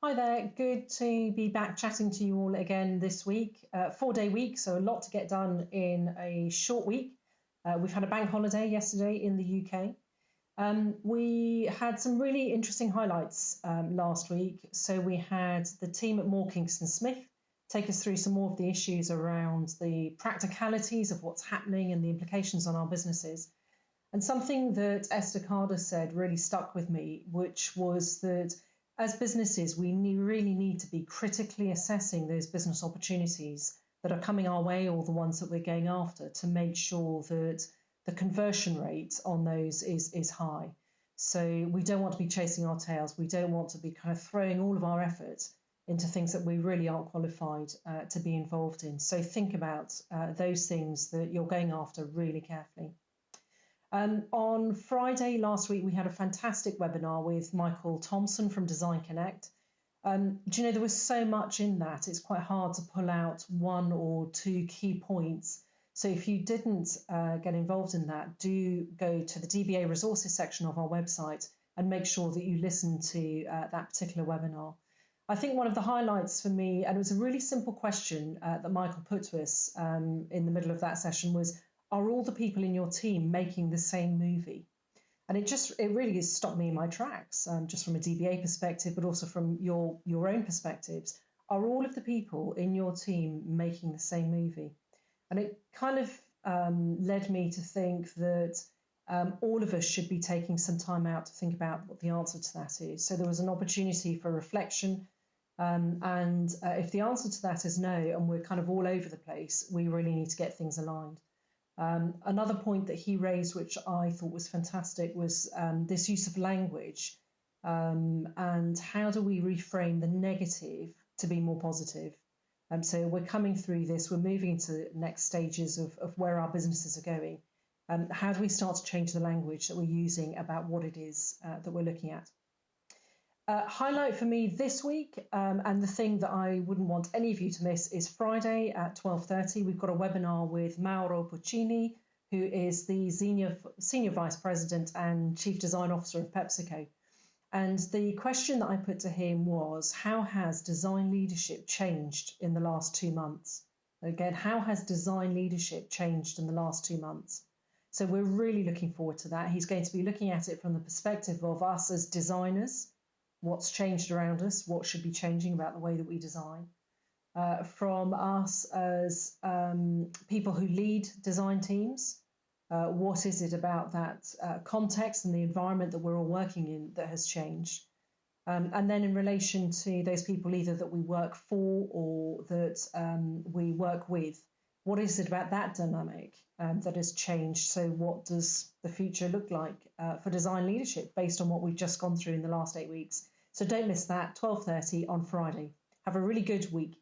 Hi there, good to be back chatting to you all again this week. 4-day week, so a lot to get done in a short week. We've had a bank holiday yesterday in the UK. We had some really interesting highlights last week. So we had the team at Moore Kingston Smith take us through some more of the issues around the practicalities of what's happening and the implications on our businesses. And something that Esther Carter said really stuck with me, which was that as businesses, we really need to be critically assessing those business opportunities that are coming our way or the ones that we're going after to make sure that the conversion rate on those is high. So we don't want to be chasing our tails. We don't want to be kind of throwing all of our effort into things that we really aren't qualified to be involved in. So think about those things that you're going after really carefully. On Friday last week, we had a fantastic webinar with Michael Thompson from Design Connect. Do you know, there was so much in that, it's quite hard to pull out one or two key points. So if you didn't get involved in that, do go to the DBA resources section of our website and make sure that you listen to that particular webinar. I think one of the highlights for me, and it was a really simple question that Michael put to us in the middle of that session, was, are all the people in your team making the same movie? And it really has stopped me in my tracks, just from a DBA perspective, but also from your own perspectives. Are all of the people in your team making the same movie? And it kind of led me to think that all of us should be taking some time out to think about what the answer to that is. So there was an opportunity for reflection. And if the answer to that is no, and we're kind of all over the place, we really need to get things aligned. Another point that he raised, which I thought was fantastic, was this use of language and how do we reframe the negative to be more positive. So we're coming through this, we're moving into next stages of where our businesses are going. How do we start to change the language that we're using about what it is that we're looking at? Highlight for me this week, and the thing that I wouldn't want any of you to miss, is Friday at 12:30. We've got a webinar with Mauro Puccini, who is the Senior Vice President and Chief Design Officer of PepsiCo. And the question that I put to him was, how has design leadership changed in the last 2 months? Again, how has design leadership changed in the last 2 months? So we're really looking forward to that. He's going to be looking at it from the perspective of us as designers. What's changed around us, what should be changing about the way that we design. From us as people who lead design teams, what is it about that context and the environment that we're all working in that has changed? And then in relation to those people either that we work for or that we work with, what is it about that dynamic that has changed? So what does the future look like for design leadership based on what we've just gone through in the last 8 weeks? So don't miss that, 12:30 on Friday. Have a really good week.